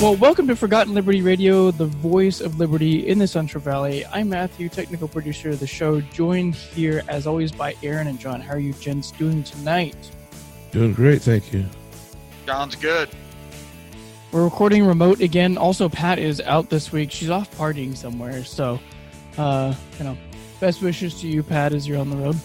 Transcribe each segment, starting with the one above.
Well, welcome to Forgotten Liberty Radio, the voice of liberty in the Central Valley. I'm Matthew, technical producer of the show, joined here, as always, by Aaron and John. How are you gents doing tonight? Doing great, thank you. John's good. We're recording remote again. Also, Pat is out this week. She's off partying somewhere, so, best wishes to you, Pat, as you're on the road.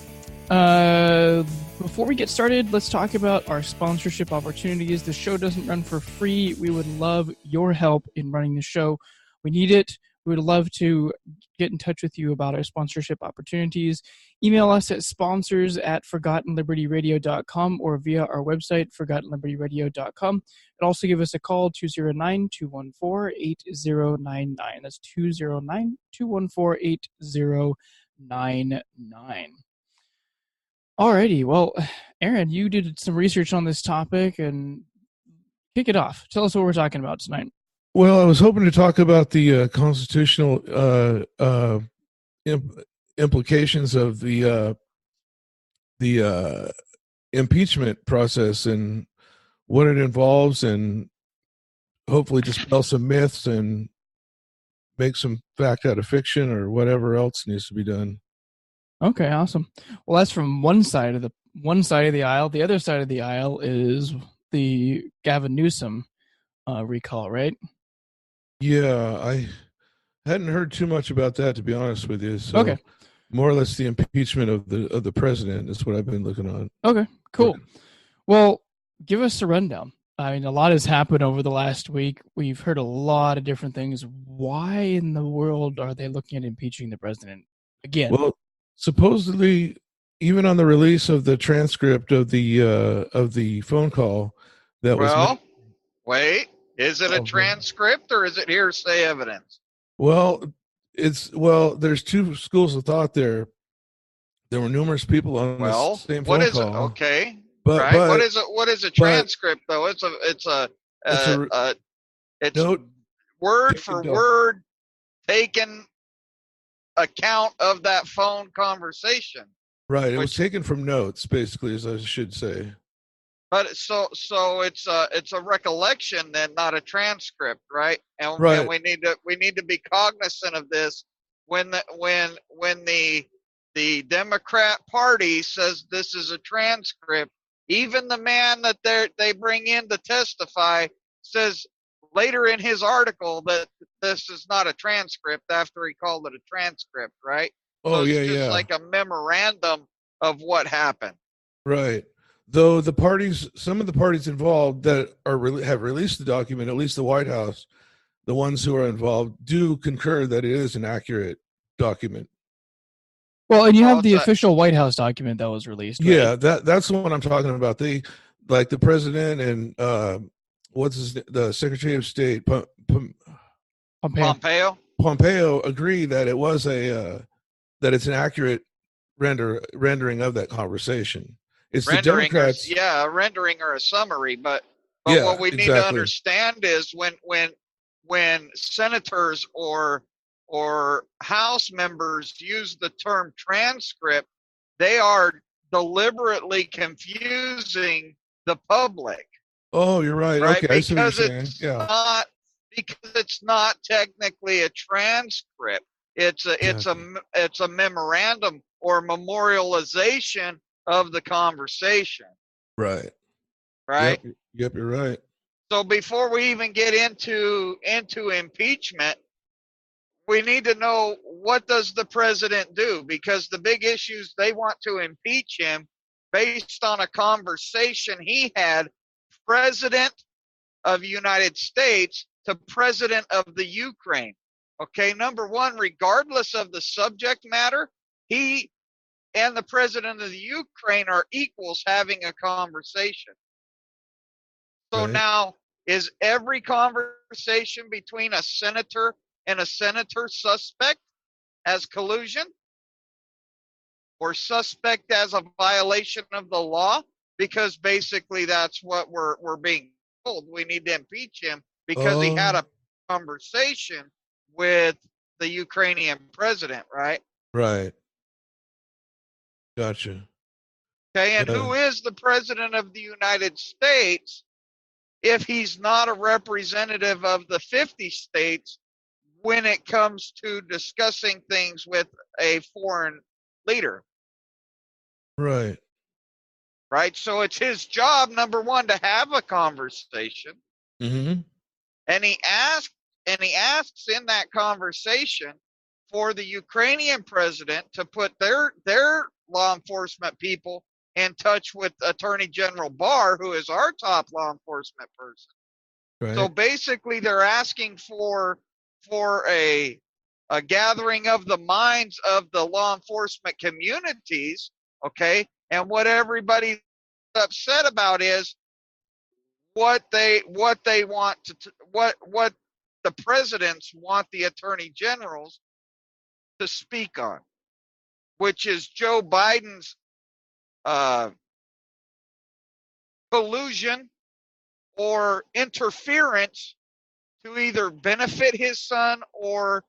Before we get started, let's talk about our sponsorship opportunities. The show doesn't run for free. We would love your help in running the show. We need it. We would love to get in touch with you about our sponsorship opportunities. Email us at sponsors@forgottenlibertyradio.com or via our website, forgottenlibertyradio.com. And also give us a call, 209-214-8099. That's 209-214-8099. Alrighty, well, Aaron, you did some research on this topic, and kick it off. Tell us what we're talking about tonight. Well, I was hoping to talk about the constitutional implications of the impeachment process and what it involves, and hopefully dispel some myths and make some fact out of fiction or whatever else needs to be done. Okay, awesome. Well, that's from one side of the aisle. The other side of the aisle is the Gavin Newsom recall, right? Yeah, I hadn't heard too much about that, to be honest with you. So okay, more or less the impeachment of the president is what I've been looking on. Okay, cool. Well, give us a rundown. I mean, a lot has happened over the last week. We've heard a lot of different things. Why in the world are they looking at impeaching the president again? Well, supposedly, even on the release of the transcript of the phone call that wait, is it a transcript or is it hearsay evidence? Well, there's two schools of thought there. There were numerous people on the same phone call. What is it? Okay, but what is it? What is a transcript though? It's word for word taken account of that phone conversation. Right. It was taken from notes, basically, as I should say. But so it's a recollection then, not a transcript, right? And, right. And we need to be cognizant of this when the Democrat Party says this is a transcript. Even the man that they bring in to testify says later in his article that this is not a transcript after he called it a transcript, right? Oh, so it's just like a memorandum of what happened. Right. Though some of the parties involved that have released the document, at least the White House, the ones who are involved do concur that it is an accurate document. Well, and you have the official White House document that was released. Right? Yeah, that's the one I'm talking about. The president and the Secretary of State Pompeo agree that it was that it's an accurate rendering of that conversation. It's the Democrats. A rendering or a summary, but what we need to understand is when senators or House members use the term transcript, they are deliberately confusing the public. Oh, you're right. Okay, I see what you're saying. Because it's not technically a transcript. It's a memorandum or memorialization of the conversation. Right. Right. Yep, you're right. So before we even get into impeachment, we need to know, what does the president do? Because the big issues, they want to impeach him based on a conversation he had, President of the United States to President of the Ukraine. Okay, number one, regardless of the subject matter, he and the President of the Ukraine are equals having a conversation. So now, is every conversation between a senator and a senator suspect as collusion? Or suspect as a violation of the law? Because basically that's what we're being told. We need to impeach him because he had a conversation with the Ukrainian president, right? Right. Gotcha. Okay, and who is the president of the United States if he's not a representative of the 50 states when it comes to discussing things with a foreign leader. Right. Right? So it's his job, number one, to have a conversation. Mm-hmm. And he asks in that conversation for the Ukrainian president to put their law enforcement people in touch with Attorney General Barr, who is our top law enforcement person. Right. So basically, they're asking for a gathering of the minds of the law enforcement communities, okay? And what everybody's upset about is what they want to what the presidents want the attorney generals to speak on, which is Joe Biden's collusion or interference to either benefit his son or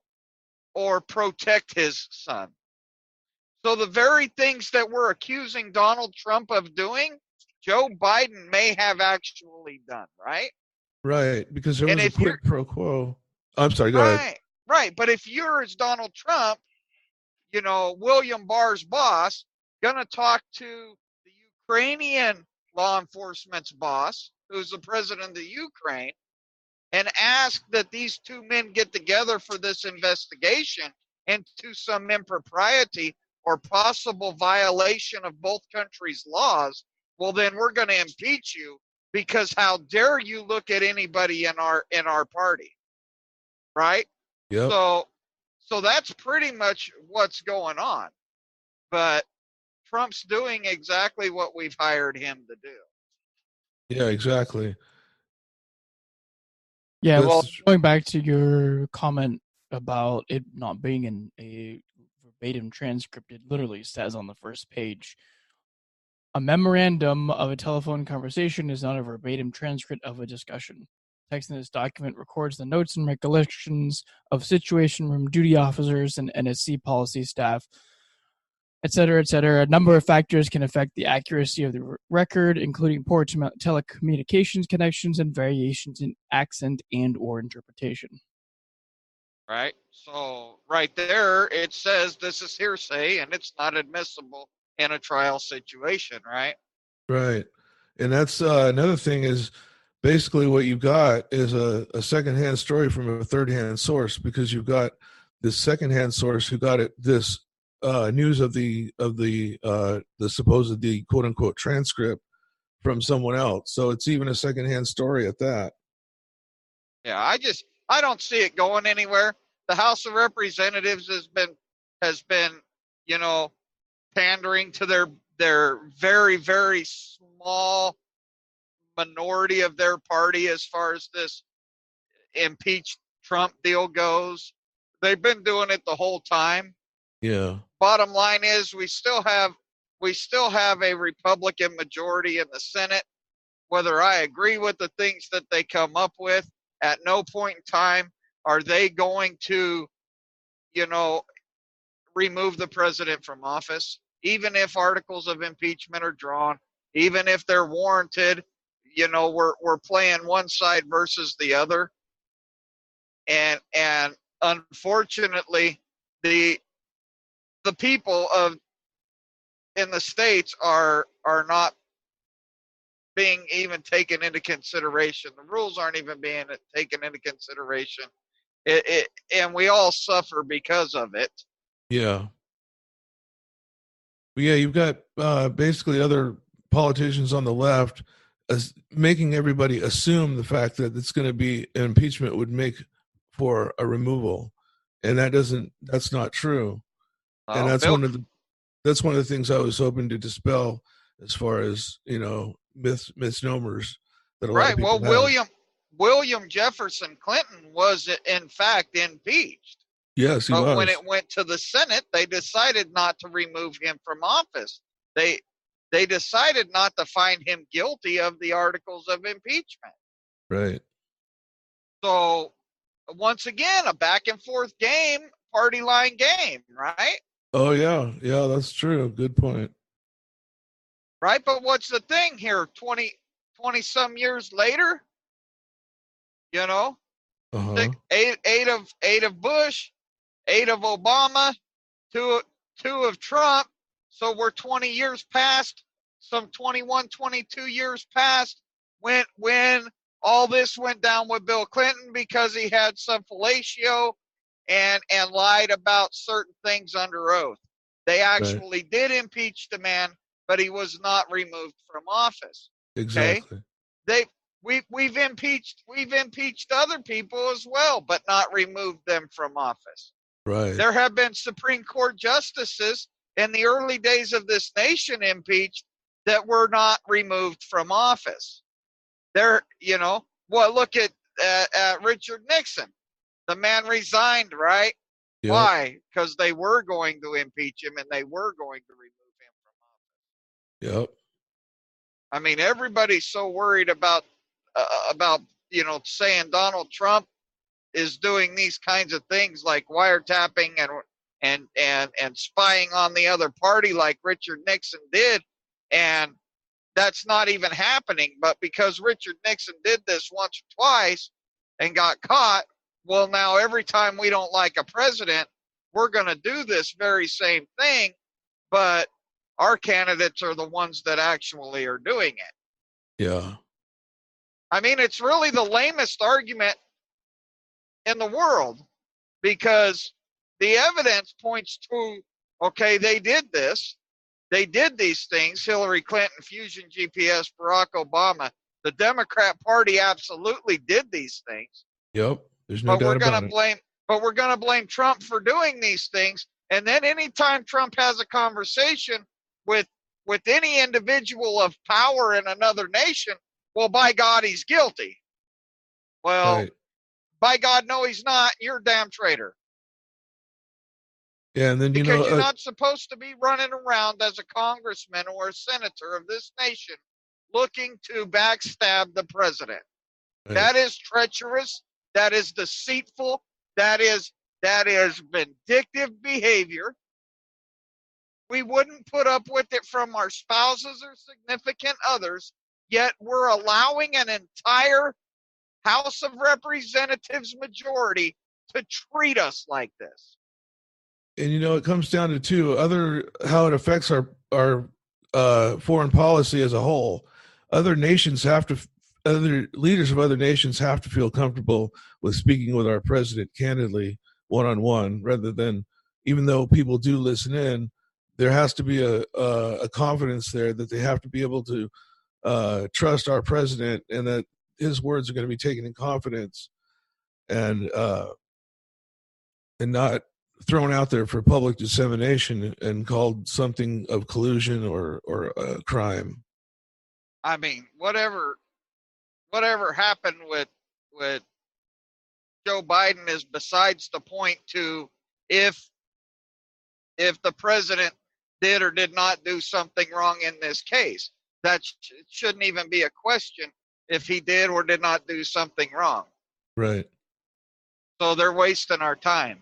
protect his son. So the very things that we're accusing Donald Trump of doing, Joe Biden may have actually done, right? Right, because there was a quid pro quo. I'm sorry, go ahead. Right. But if you're as Donald Trump, you know, William Barr's boss, gonna talk to the Ukrainian law enforcement's boss, who's the president of the Ukraine, and ask that these two men get together for this investigation into some impropriety or possible violation of both countries' laws, well, then we're going to impeach you, because how dare you look at anybody in our party, right? Yep. So that's pretty much what's going on. But Trump's doing exactly what we've hired him to do. Yeah, exactly. Yeah, well, going back to your comment about it not being in a verbatim transcript, it literally says on the first page, a memorandum of a telephone conversation is not a verbatim transcript of a discussion. Text in this document records the notes and recollections of situation room duty officers and NSC policy staff, etc., etc. A number of factors can affect the accuracy of the record, including poor telecommunications connections and variations in accent and or interpretation. Right? So right there, it says this is hearsay and it's not admissible in a trial situation, right? Right. And that's another thing is basically what you've got is a secondhand story from a third-hand source, because you've got this secondhand source who got this news of the supposed the quote unquote transcript from someone else. So it's even a secondhand story at that. Yeah, I don't see it going anywhere. The House of Representatives has been, you know, pandering to their very, very small minority of their party as far as this impeach Trump deal goes. They've been doing it the whole time. Yeah. Bottom line is we still have a Republican majority in the Senate. Whether I agree with the things that they come up with, at no point in time are they going to, you know, remove the president from office, even if articles of impeachment are drawn, even if they're warranted. You know, we're playing one side versus the other, and unfortunately, the people in the states are not being even taken into consideration. The rules aren't even being taken into consideration. And we all suffer because of it. Yeah. But yeah, you've got basically other politicians on the left making everybody assume the fact that it's going to be an impeachment would make for a removal, and that's not true. And that's one of the things I was hoping to dispel, as far as, you know, misnomers that a lot of people have. Well, William Jefferson Clinton was in fact impeached. Yes, he was. But when it went to the Senate, they decided not to remove him from office. They decided not to find him guilty of the articles of impeachment. Right. So once again, a back and forth game, party line game, right? Oh yeah, that's true. Good point. Right, but what's the thing here? 20 some years later, You know, Uh-huh. eight of Bush, 8 of Obama, two of Trump. So we're 20 years past, some 21, 22 years past when all this went down with Bill Clinton because he had some fellatio and lied about certain things under oath. They Right. actually did impeach the man, but he was not removed from office. Okay? Exactly. They we've impeached other people as well, but not removed them from office. Right. There have been Supreme Court justices in the early days of this nation impeached that were not removed from office. There, well, look at Richard Nixon. The man resigned, right? Yep. Why? Because they were going to impeach him and they were going to remove him from office. Yep. I mean, everybody's so worried about saying Donald Trump is doing these kinds of things like wiretapping and spying on the other party like Richard Nixon did, and that's not even happening. But because Richard Nixon did this once or twice and got caught, well, now every time we don't like a president, we're going to do this very same thing, but our candidates are the ones that actually are doing it. Yeah. I mean, it's really the lamest argument in the world because the evidence points to, okay, they did this. They did these things. Hillary Clinton, Fusion GPS, Barack Obama. The Democrat Party absolutely did these things. Yep. There's no doubt about it. But we're going to blame Trump for doing these things. And then anytime Trump has a conversation with any individual of power in another nation, well, by God, he's guilty. Well, Right. By God, no, he's not. You're a damn traitor. Yeah, and then because you're not supposed to be running around as a congressman or a senator of this nation looking to backstab the president. Right. That is treacherous. That is deceitful. That is vindictive behavior. We wouldn't put up with it from our spouses or significant others, yet we're allowing an entire House of Representatives majority to treat us like this. And it comes down to how it affects our foreign policy as a whole. Other leaders of other nations have to feel comfortable with speaking with our president candidly, one-on-one, rather than, even though people do listen in, there has to be a confidence there that they have to be able to trust our president and that his words are going to be taken in confidence and not thrown out there for public dissemination and called something of collusion or a crime. I mean, whatever happened with Joe Biden is besides the point. To if the president did or did not do something wrong in this case, that shouldn't even be a question if he did or did not do something wrong. Right. So they're wasting our time.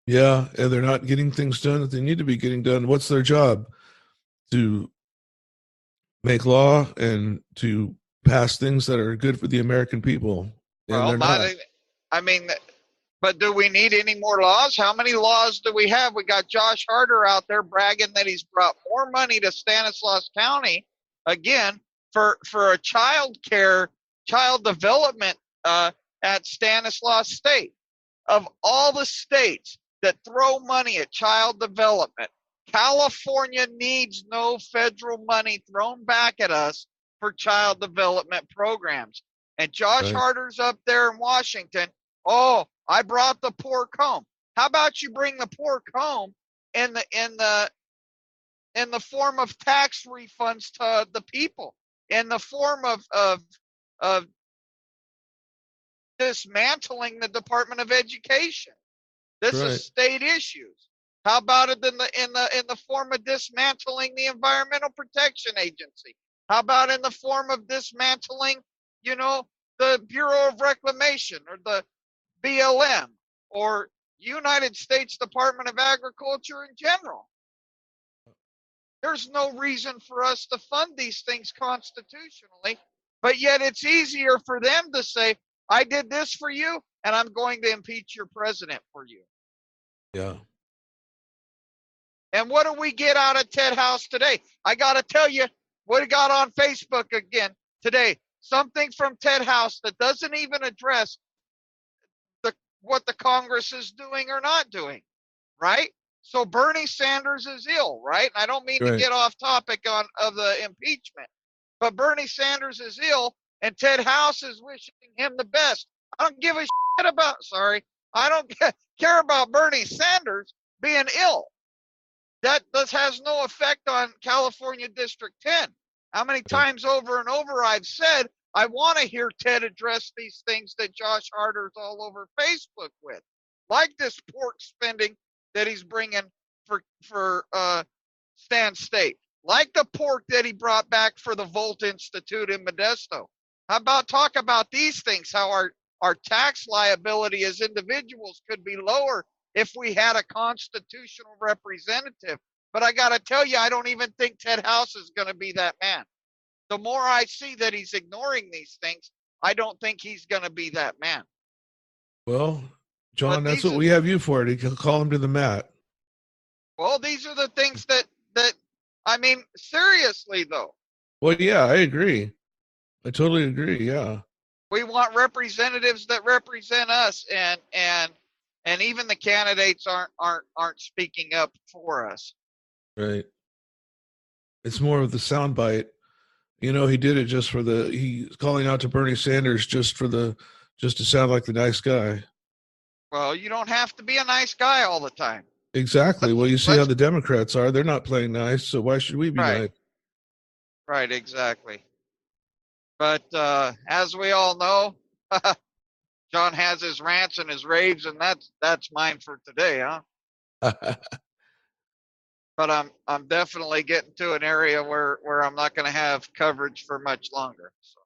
Yeah, and they're not getting things done that they need to be getting done. What's their job? To make law and to pass things that are good for the American people. And well, but do we need any more laws? How many laws do we have? We got Josh Harder out there bragging that he's brought more money to Stanislaus County, again, for a child development at Stanislaus State. Of all the states that throw money at child development, California needs no federal money thrown back at us for child development programs. And Josh Harder's up there in Washington. Oh, I brought the pork home. How about you bring the pork home in the form of tax refunds to the people, in the form of dismantling the Department of Education. This is state issues. How about it in the form of dismantling the Environmental Protection Agency? How about in the form of dismantling, the Bureau of Reclamation or the BLM or United States Department of Agriculture in general? There's no reason for us to fund these things constitutionally, but yet it's easier for them to say, I did this for you, and I'm going to impeach your president for you. Yeah. And what do we get out of Ted House today? I got to tell you what he got on Facebook again today. Something from Ted House that doesn't even address what the Congress is doing or not doing, right? So Bernie Sanders is ill, right? And I don't mean to get off topic of the impeachment, but Bernie Sanders is ill, and Ted House is wishing him the best. I don't give a shit about, I don't care about Bernie Sanders being ill. That has no effect on California District 10. How many times over and over I've said I want to hear Ted address these things that Josh Harder's all over Facebook with, like this pork spending that he's bringing for Stan State, like the pork that he brought back for the Volt Institute in Modesto. How about talk about these things, how our tax liability as individuals could be lower if we had a constitutional representative. But I got to tell you, I don't even think Ted House is going to be that man. The more I see that he's ignoring these things, I don't think he's going to be that man. Well, John, that's what we have you for. You can call him to the mat. Well, these are the things that I mean, seriously, though. Well, yeah, I agree. I totally agree. Yeah. We want representatives that represent us, and even the candidates aren't speaking up for us. Right. It's more of the soundbite. You know, he did it just for he's calling out to Bernie Sanders just to sound like the nice guy. Well, you don't have to be a nice guy all the time. Exactly. Well, you see how the Democrats are. They're not playing nice, so why should we be nice? Right, exactly. But as we all know, John has his rants and his raves, and that's mine for today, huh? But I'm definitely getting to an area where I'm not going to have coverage for much longer. So.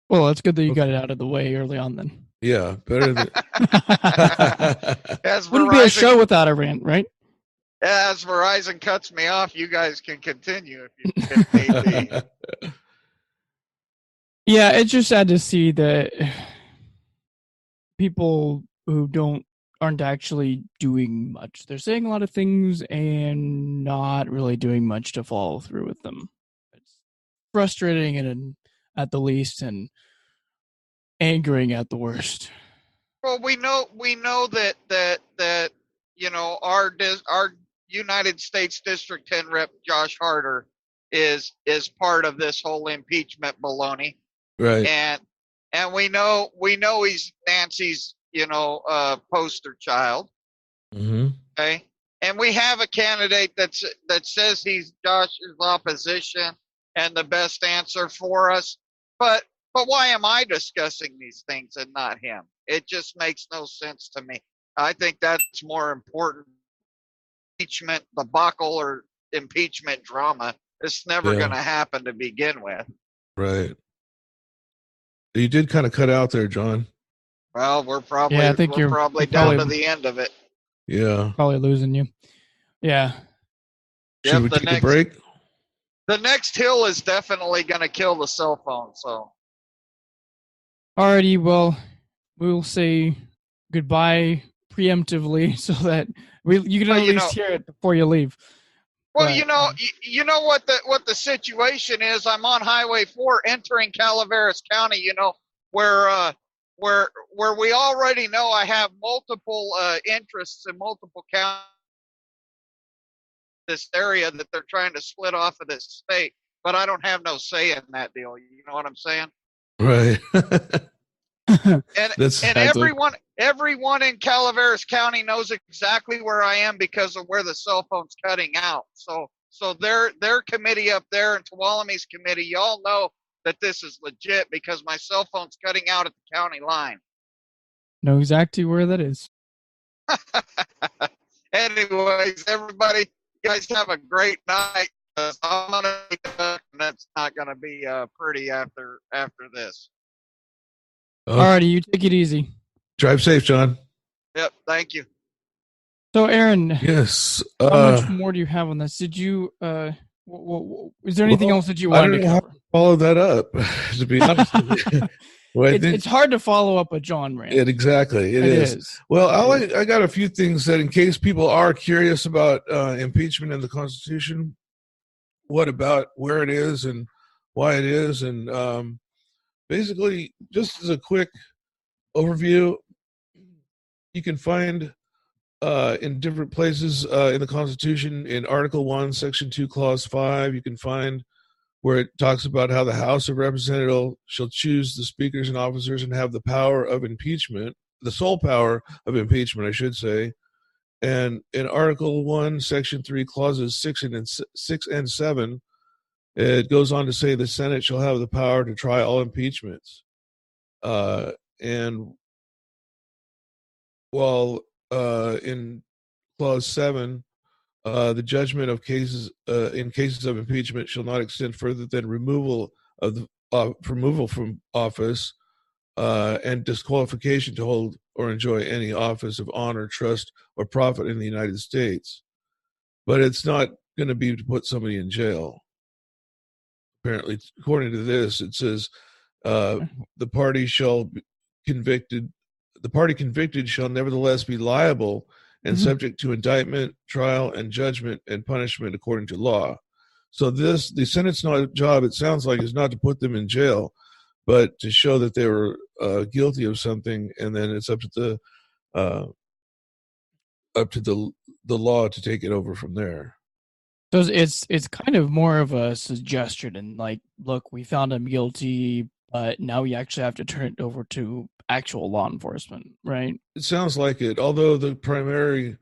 Well, it's good that you got it out of the way early on then. Yeah, better than wouldn't be a show without a rant, right? As Verizon cuts me off, you guys can continue if need be. Yeah, it's just sad to see that people who aren't actually doing much. They're saying a lot of things and not really doing much to follow through with them. It's frustrating and at the least, and angering at the worst. Well, we know that you know our United States District 10 Rep Josh Harder is part of this whole impeachment baloney, right? And we know he's Nancy's poster child. Mm-hmm. Okay, and we have a candidate that says he's Josh's opposition and the best answer for us, but why am I discussing these things and not him? It just makes no sense to me. I think that's more important. Impeachment debacle or impeachment drama. It's never going to happen to begin with. Right. You did kind of cut out there, John. Well, we're probably you're probably down to the end of it. Yeah. Probably losing you. Yeah. Should we take a break? The next hill is definitely going to kill the cell phone. So. Alrighty, well, we'll say goodbye preemptively so that you can at least hear it before you leave. Well, but, you know what the situation is. I'm on Highway 4 entering Calaveras County. Where we already know I have multiple interests in multiple counties. This area that they're trying to split off of this state, but I don't have no say in that deal. You know what I'm saying? Right. and everyone in Calaveras County knows exactly where I am because of where the cell phone's cutting out. So their committee up there and Tuolumne's committee, y'all know that this is legit because my cell phone's cutting out at the county line. Know exactly where that is. Anyways, everybody, you guys have a great night. I'm gonna be done, and that's not gonna be pretty after this. Alrighty, you take it easy. Drive safe, John. Yep, thank you. So, Aaron. Yes. How much more do you have on this? Did you? Is there anything else that you wanted to cover? Follow that up. To be honest with you. Well, it's hard to follow up a John rant. Exactly. It is. Well, I got a few things that in case people are curious about impeachment in the Constitution, what about where it is and why it is. And basically, just as a quick overview, you can find in different places in the Constitution, in Article 1, Section 2, Clause 5, you can find where it talks about how the House of Representatives shall choose the speakers and officers and have the power of impeachment, the sole power of impeachment, I should say. And in Article 1, Section 3, Clauses 6 and 7, it goes on to say the Senate shall have the power to try all impeachments. And while in Clause 7, the judgment of cases in cases of impeachment shall not extend further than removal from office and disqualification to hold or enjoy any office of honor, trust, or profit in the United States. But it's not going to be to put somebody in jail. Apparently, according to this, it says the party convicted shall nevertheless be liable and subject to indictment, trial, and judgment and punishment according to law. So the Senate's job, it sounds like, is not to put them in jail, but to show that they were guilty of something, and then it's up to the law to take it over from there. So it's kind of more of a suggestion, and like, look, we found him guilty, but now we actually have to turn it over to actual law enforcement, right? It sounds like it, although the primary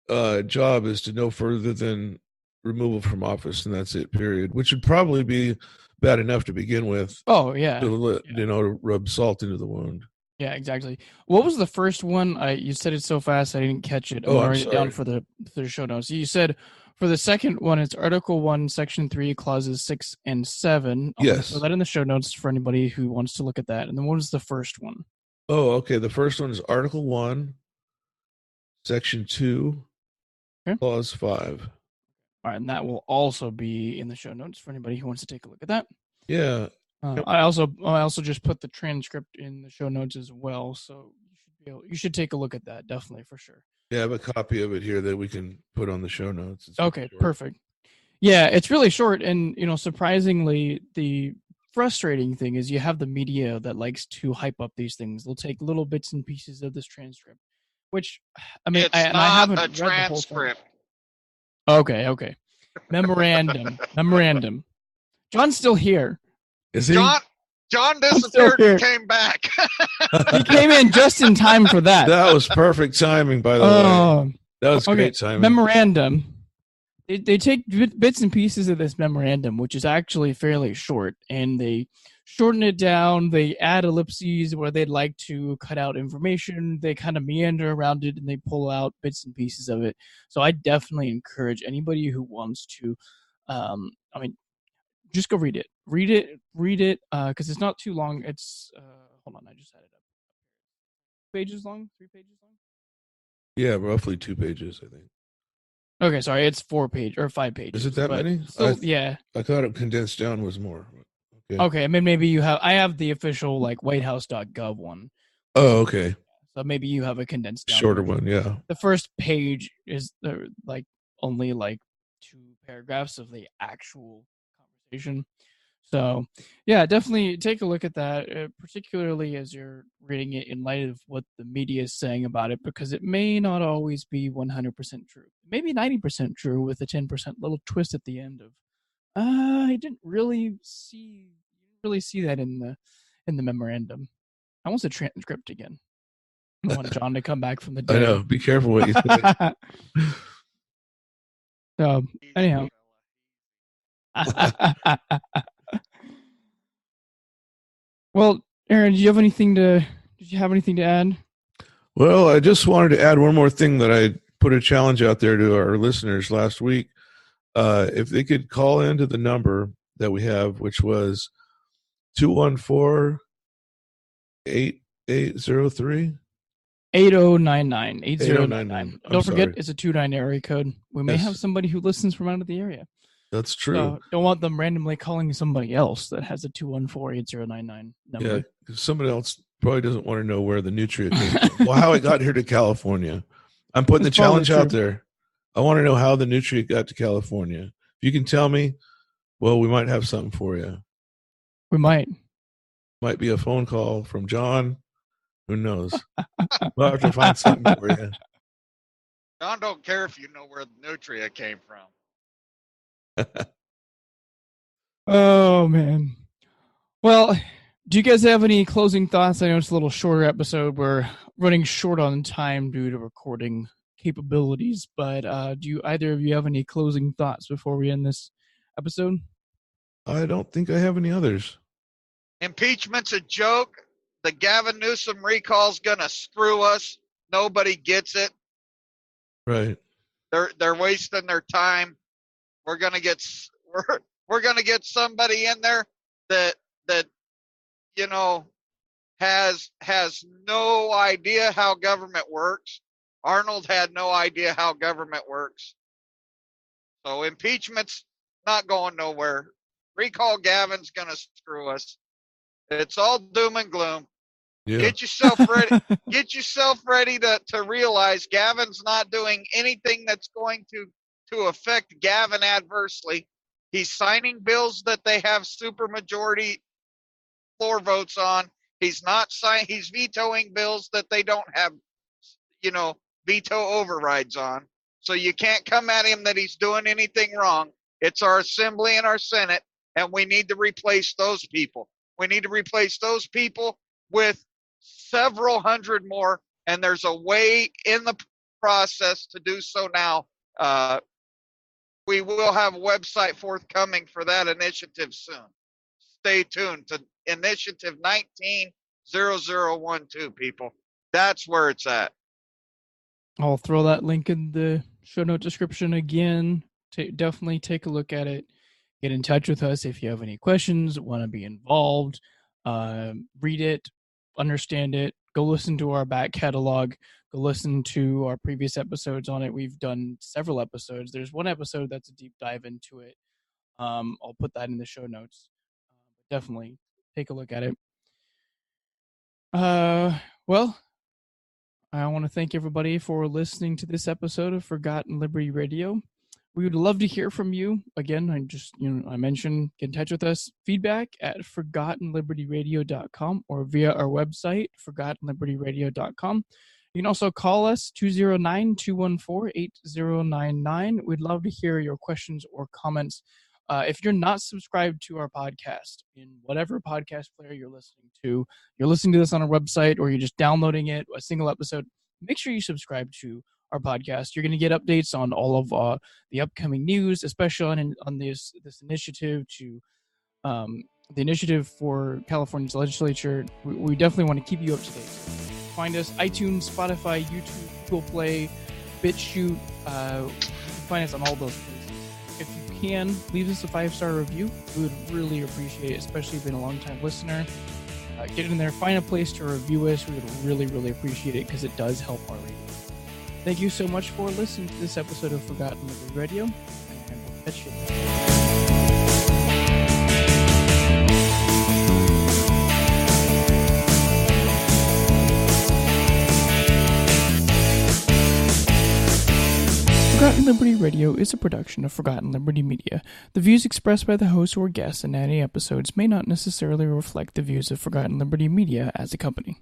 job is to no further than removal from office, and that's it, period, which would probably be bad enough to begin with. Oh, yeah. To rub salt into the wound. Yeah, exactly. What was the first one? You said it so fast I didn't catch it. I'm writing it down for the show notes. You said for the second one, it's Article 1, Section 3, Clauses 6 and 7. Yes. Put that in the show notes for anybody who wants to look at that. And then what was the first one? Oh, okay. The first one is Article 1, Section 2, Clause 5. All right, and that will also be in the show notes for anybody who wants to take a look at that. Yeah. I also just put the transcript in the show notes as well, so you should take a look at that, definitely, for sure. Yeah, I have a copy of it here that we can put on the show notes. Okay, perfect. Yeah, it's really short, and surprisingly, the frustrating thing is you have the media that likes to hype up these things. They'll take little bits and pieces of this transcript, which I haven't read the whole thing. Okay. Memorandum. John's still here. Is he? John disappeared and came back. He came in just in time for that. That was perfect timing, by the way. That was great timing. Memorandum. They take bits and pieces of this memorandum, which is actually fairly short, and they shorten it down. They add ellipses where they'd like to cut out information. They kind of meander around it, and they pull out bits and pieces of it. So I definitely encourage anybody who wants to, just go read it. Read it, because it's not too long. It's, hold on, I just had it up. 3 pages long? Yeah, roughly 2 pages, I think. Okay, sorry, it's 5 pages. Is it that many? Yeah. I thought it condensed down was more. Okay, I mean, maybe I have the official, whitehouse.gov one. Oh, okay. So maybe you have a condensed down shorter version. one, yeah. The first page is only 2 paragraphs of the actual conversation. So, yeah, definitely take a look at that, particularly as you're reading it in light of what the media is saying about it, because it may not always be 100% true. Maybe 90% true with a 10% little twist at the end of, I didn't really see that in the memorandum. I want the transcript again. I want John to come back from the dead. I know. Be careful what you say. So, anyhow. Well, Aaron, did you have anything to add? Well, I just wanted to add one more thing that I put a challenge out there to our listeners last week. If they could call into the number that we have, which was 214-8803. 8099. 8099. Don't forget, it's a 29 area code. We may have somebody who listens from out of the area. That's true. So don't want them randomly calling somebody else that has a 214-8099 number. Yeah, somebody else probably doesn't want to know where the nutria came from. Well, how it got here to California. I'm putting That's the challenge probably out there. I want to know how the nutria got to California. If you can tell me, well, we might have something for you. We might. Might be a phone call from John. Who knows? We'll have to find something for you. John don't care if you know where the nutria came from. Oh, man. Well, do you guys have any closing thoughts? I know it's a little shorter episode. We're running short on time due to recording capabilities, but do either of you have any closing thoughts before we end this episode? I don't think I have any others. Impeachment's a joke. The Gavin Newsom recall's gonna screw us. Nobody gets it. Right. They're wasting their time. We're gonna get somebody in there that has no idea how government works. Arnold had no idea how government works. So impeachment's not going nowhere. Recall Gavin's gonna screw us. It's all doom and gloom. Yeah. Get yourself ready. Get yourself ready to realize Gavin's not doing anything that's going to affect Gavin adversely. He's signing bills that they have supermajority floor votes on. He's vetoing bills that they don't have, veto overrides on. So you can't come at him that he's doing anything wrong. It's our assembly and our Senate, and we need to replace those people. We need to replace those people with several hundred more, and there's a way in the process to do so now. We will have a website forthcoming for that initiative soon. Stay tuned to Initiative 190012, people. That's where it's at. I'll throw that link in the show note description again. Definitely take a look at it. Get in touch with us if you have any questions, want to be involved. Read it, understand it. Go listen to our back catalog. Go listen to our previous episodes on it. We've done several episodes. There's one episode that's a deep dive into it. I'll put that in the show notes. Definitely take a look at it. Well, I want to thank everybody for listening to this episode of Forgotten Liberty Radio. We would love to hear from you. Again, I mentioned, get in touch with us. Feedback at ForgottenLibertyRadio.com or via our website, ForgottenLibertyRadio.com. You can also call us 209-214-8099. We'd love to hear your questions or comments. If you're not subscribed to our podcast in whatever podcast player you're listening to this on our website, or you're just downloading it, a single episode, make sure you subscribe to our podcast. You're going to get updates on all of the upcoming news, especially on this initiative the initiative for California's legislature. We definitely want to keep you up to date. Find us iTunes, Spotify, YouTube, Google Play, BitChute. Find us on all those places. If you can, leave us a 5-star review. We would really appreciate it, especially if you've been a long-time listener. Get in there, find a place to review us. We would really, really appreciate it because it does help our rating. Thank you so much for listening to this episode of Forgotten Liberty Radio, and we'll catch you. Forgotten Liberty Radio is a production of Forgotten Liberty Media. The views expressed by the host or guests in any episodes may not necessarily reflect the views of Forgotten Liberty Media as a company.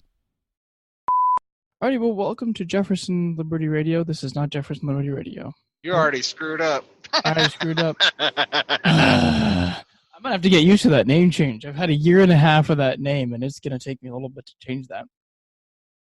Alrighty, well, welcome to Jefferson Liberty Radio. This is not Jefferson Liberty Radio. You already screwed up. I already screwed up. I'm going to have to get used to that name change. I've had a year and a half of that name, and it's going to take me a little bit to change that.